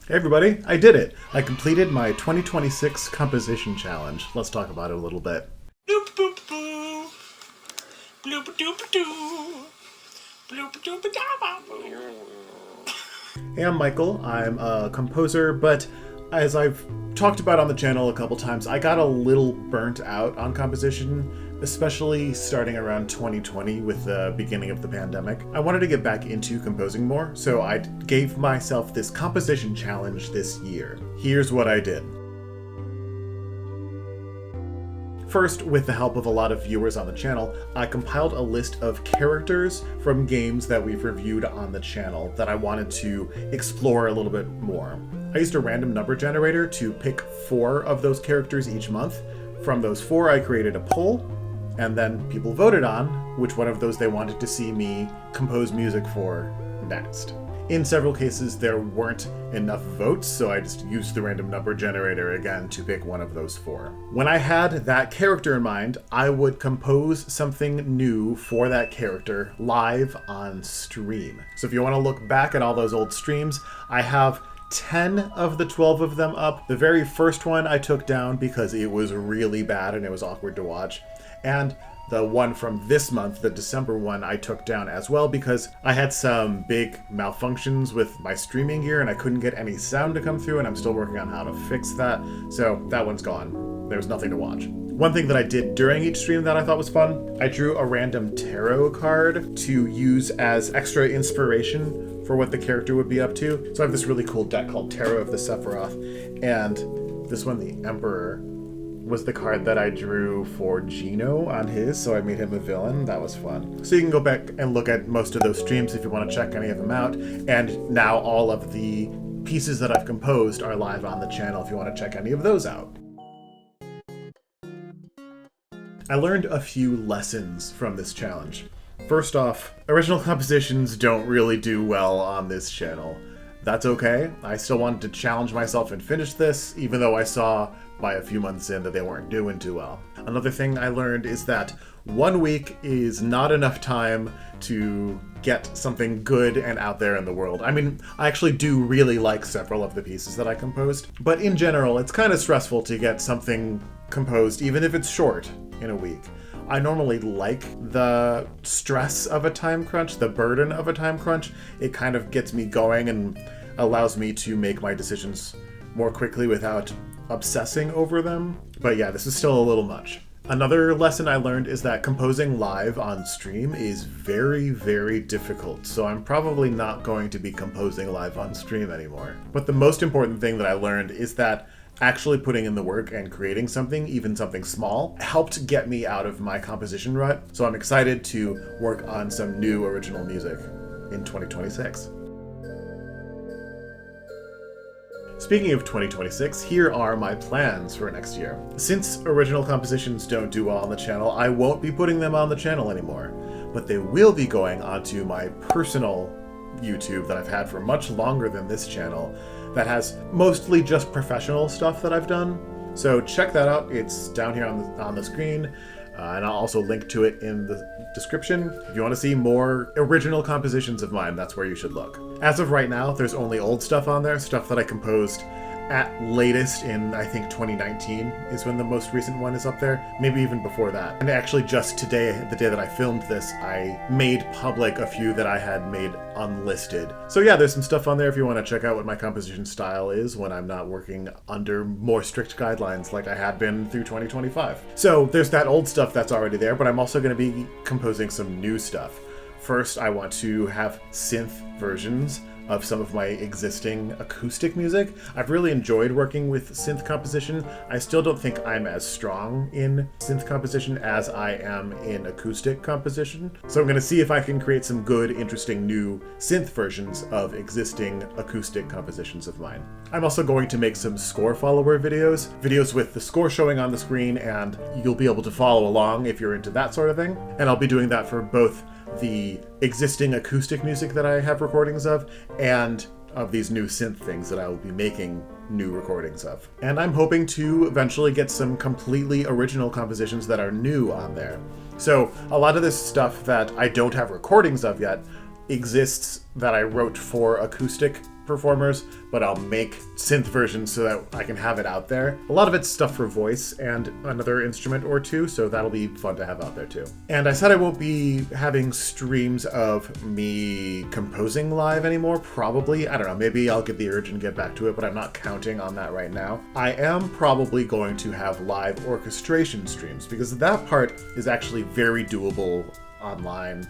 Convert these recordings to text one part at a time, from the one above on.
Hey everybody, I did it! I completed my 2026 composition challenge. Let's talk about it a little bit. Bloop boop boo. Bloop doop doo. Bloop doop da boo. Hey, I'm Michael. I'm a composer, but as I've talked about on the channel a couple times, I got a little burnt out on composition, especially starting around 2020 with the beginning of the pandemic. I wanted to get back into composing more, so I gave myself this composition challenge this year. Here's what I did. First, with the help of a lot of viewers on the channel, I compiled a list of characters from games that we've reviewed on the channel that I wanted to explore a little bit more. I used a random number generator to pick 4 of those characters each month. From those 4, I created a poll, and then people voted on which one of those they wanted to see me compose music for next. In several cases, there weren't enough votes, so I just used the random number generator again to pick one of those 4. When I had that character in mind, I would compose something new for that character live on stream. So if you want to look back at all those old streams, I have 10 of the 12 of them up. The very first one I took down because it was really bad and it was awkward to watch. And the one from this month, the December one, I took down as well because I had some big malfunctions with my streaming gear and I couldn't get any sound to come through, and I'm still working on how to fix that. So that one's gone. There's nothing to watch. One thing that I did during each stream that I thought was fun, I drew a random tarot card to use as extra inspiration for what the character would be up to. So I have this really cool deck called Tarot of the Sephiroth, and this one, the Emperor, was the card that I drew for Gino on his, so I made him a villain. That was fun. So you can go back and look at most of those streams if you want to check any of them out, and now all of the pieces that I've composed are live on the channel if you want to check any of those out. I learned a few lessons from this challenge. First off, original compositions don't really do well on this channel. That's okay. I still wanted to challenge myself and finish this, even though I saw by a few months in that they weren't doing too well. Another thing I learned is that 1 week is not enough time to get something good and out there in the world. I mean, I actually do really like several of the pieces that I composed, but in general, it's kind of stressful to get something composed, even if it's short, in a week. I normally like the stress of a time crunch, the burden of a time crunch. It kind of gets me going and allows me to make my decisions more quickly without obsessing over them. But yeah, this is still a little much. Another lesson I learned is that composing live on stream is very, very difficult, so I'm probably not going to be composing live on stream anymore. But the most important thing that I learned is that actually putting in the work and creating something, even something small, helped get me out of my composition rut, so I'm excited to work on some new original music in 2026. Speaking of 2026, here are my plans for next year. Since original compositions don't do well on the channel, I won't be putting them on the channel anymore, but they will be going onto my personal YouTube that I've had for much longer than this channel, that has mostly just professional stuff that I've done. So check that out. It's down here on the screen, and I'll also link to it in the description. If you want to see more original compositions of mine, that's where you should look. As of right now, there's only old stuff on there, stuff that I composed at latest in, I think, 2019 is when the most recent one is up there, maybe even before that. And actually just today, the day that I filmed this, I made public a few that I had made unlisted. So yeah, there's some stuff on there if you want to check out what my composition style is when I'm not working under more strict guidelines like I had been through 2025. So there's that old stuff that's already there, but I'm also going to be composing some new stuff. First, I want to have synth versions of some of my existing acoustic music. I've really enjoyed working with synth composition. I still don't think I'm as strong in synth composition as I am in acoustic composition. So I'm gonna see if I can create some good, interesting new synth versions of existing acoustic compositions of mine. I'm also going to make some score follower videos with the score showing on the screen, and you'll be able to follow along if you're into that sort of thing. And I'll be doing that for both the existing acoustic music that I have recordings of and of these new synth things that I will be making new recordings of. And I'm hoping to eventually get some completely original compositions that are new on there. So a lot of this stuff that I don't have recordings of yet exists that I wrote for acoustic performers, but I'll make synth versions so that I can have it out there. A lot of it's stuff for voice and another instrument or two, so that'll be fun to have out there too. And I said I won't be having streams of me composing live anymore, probably. I don't know, maybe I'll get the urge and get back to it, but I'm not counting on that right now. I am probably going to have live orchestration streams, because that part is actually very doable online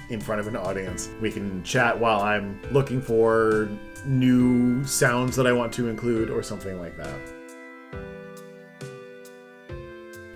in front of an audience. We can chat while I'm looking for new sounds that I want to include or something like that.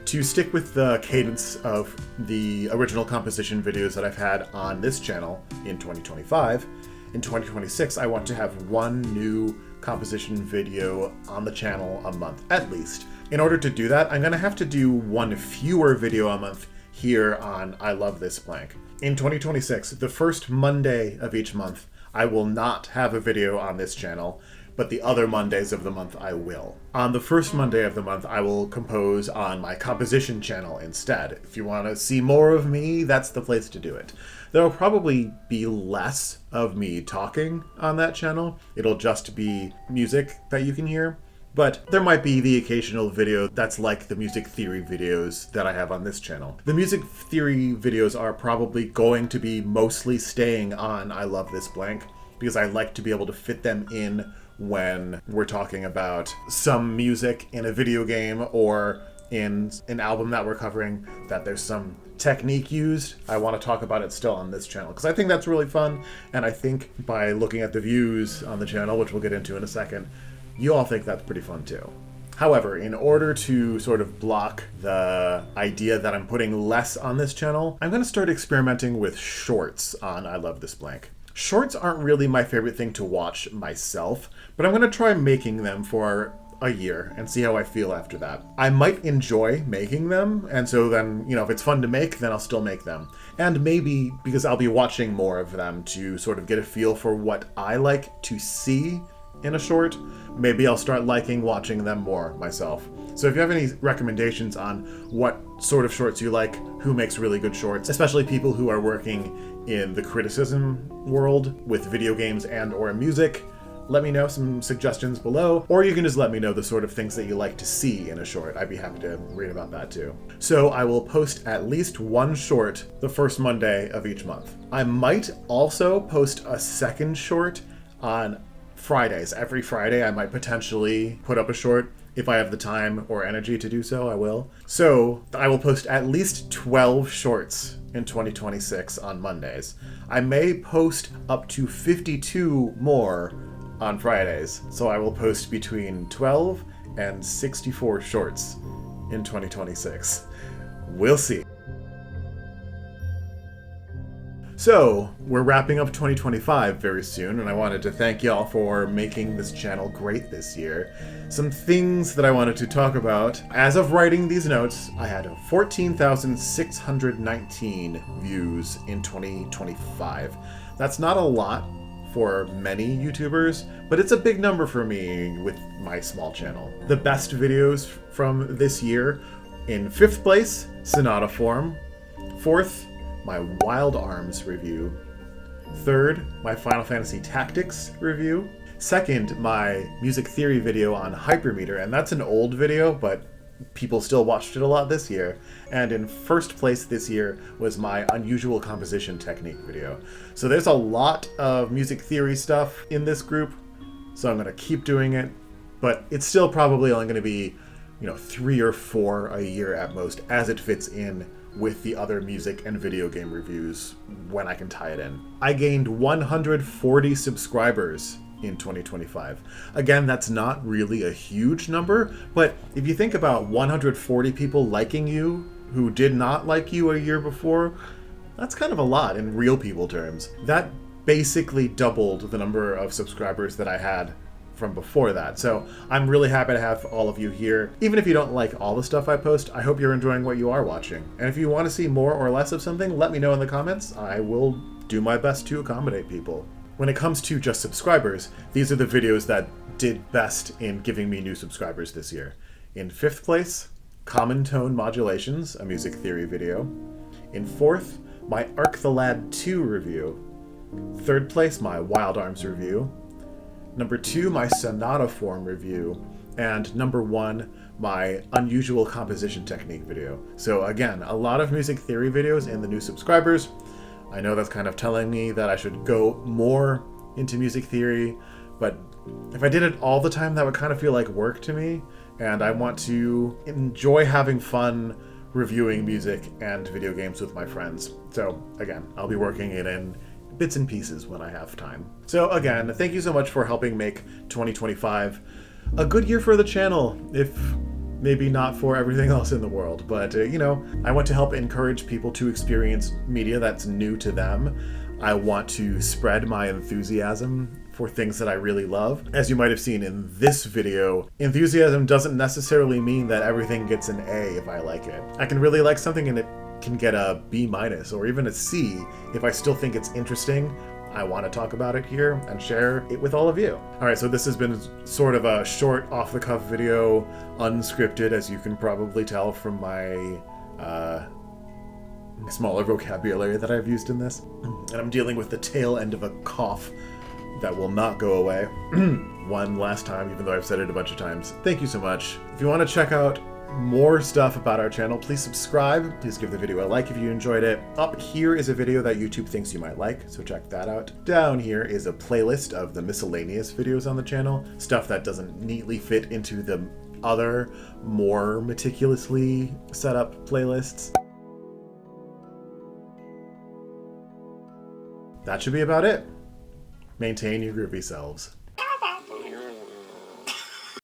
To stick with the cadence of the original composition videos that I've had on this channel in 2025, in 2026 I want to have one new composition video on the channel a month at least. In order to do that, I'm going to have to do one fewer video a month here on I Love This Blank. In 2026, the first Monday of each month, I will not have a video on this channel, but the other Mondays of the month I will. On the first Monday of the month, I will compose on my composition channel instead. If you want to see more of me, that's the place to do it. There'll probably be less of me talking on that channel. It'll just be music that you can hear. But there might be the occasional video that's like the music theory videos that I have on this channel. The music theory videos are probably going to be mostly staying on I Love This Blank, because I like to be able to fit them in when we're talking about some music in a video game or in an album that we're covering, that there's some technique used. I want to talk about it still on this channel, because I think that's really fun, and I think by looking at the views on the channel, which we'll get into in a second, you all think that's pretty fun too. However, in order to sort of block the idea that I'm putting less on this channel, I'm going to start experimenting with shorts on I Love This Blank. Shorts aren't really my favorite thing to watch myself, but I'm going to try making them for a year and see how I feel after that. I might enjoy making them, and so then, if it's fun to make, then I'll still make them. And maybe, because I'll be watching more of them to sort of get a feel for what I like to see in a short, maybe I'll start liking watching them more myself. So if you have any recommendations on what sort of shorts you like, who makes really good shorts, especially people who are working in the criticism world with video games and or music, let me know some suggestions below, or you can just let me know the sort of things that you like to see in a short. I'd be happy to read about that too. So I will post at least one short the first Monday of each month. I might also post a second short on Fridays. Every Friday I might potentially put up a short. If I have the time or energy to do so, I will. So I will post at least 12 shorts in 2026 on Mondays. I may post up to 52 more on Fridays. So I will post between 12 and 64 shorts in 2026. We'll see. So, we're wrapping up 2025 very soon, and I wanted to thank y'all for making this channel great this year. Some things that I wanted to talk about. As of writing these notes, I had 14,619 views in 2025. That's not a lot for many YouTubers, but it's a big number for me with my small channel. The best videos from this year: in 5th place, Sonata Form. 4th, my Wild Arms review. 3rd, my Final Fantasy Tactics review. 2nd, my music theory video on Hypermeter, and that's an old video, but people still watched it a lot this year. And in 1st place this year was my Unusual Composition Technique video. So there's a lot of music theory stuff in this group, so I'm going to keep doing it, but it's still probably only going to be, 3 or 4 a year at most, as it fits in with the other music and video game reviews when I can tie it in. I gained 140 subscribers in 2025. Again, that's not really a huge number, but if you think about 140 people liking you who did not like you a year before, that's kind of a lot in real people terms. That basically doubled the number of subscribers that I had from before that. So I'm really happy to have all of you here. Even if you don't like all the stuff I post, I hope you're enjoying what you are watching. And if you want to see more or less of something, let me know in the comments. I will do my best to accommodate people. When it comes to just subscribers, these are the videos that did best in giving me new subscribers this year. In 5th place, Common Tone Modulations, a music theory video. In 4th, my Arc the Lad 2 review. 3rd place, my Wild Arms review. Number 2, my sonata form review. And number 1, my unusual composition technique video. So again, a lot of music theory videos in the new subscribers. I know that's kind of telling me that I should go more into music theory, but if I did it all the time, that would kind of feel like work to me. And I want to enjoy having fun reviewing music and video games with my friends. So again, I'll be working it in bits and pieces when I have time. So again, thank you so much for helping make 2025 a good year for the channel, if maybe not for everything else in the world. But, you know, I want to help encourage people to experience media that's new to them. I want to spread my enthusiasm for things that I really love. As you might have seen in this video, enthusiasm doesn't necessarily mean that everything gets an A if I like it. I can really like something and it can get a B- or even a C if I still think it's interesting. I want to talk about it here and share it with all of you. All right, so this has been sort of a short off-the-cuff video, unscripted, as you can probably tell from my smaller vocabulary that I've used in this. And I'm dealing with the tail end of a cough that will not go away. One last time, even though I've said it a bunch of times. Thank you so much. If you want to check out more stuff about our channel, please subscribe. Please give the video a like if you enjoyed it. Up here is a video that YouTube thinks you might like, so check that out. Down here is a playlist of the miscellaneous videos on the channel, stuff that doesn't neatly fit into the other, more meticulously set up playlists. That should be about it. Maintain your groovy selves.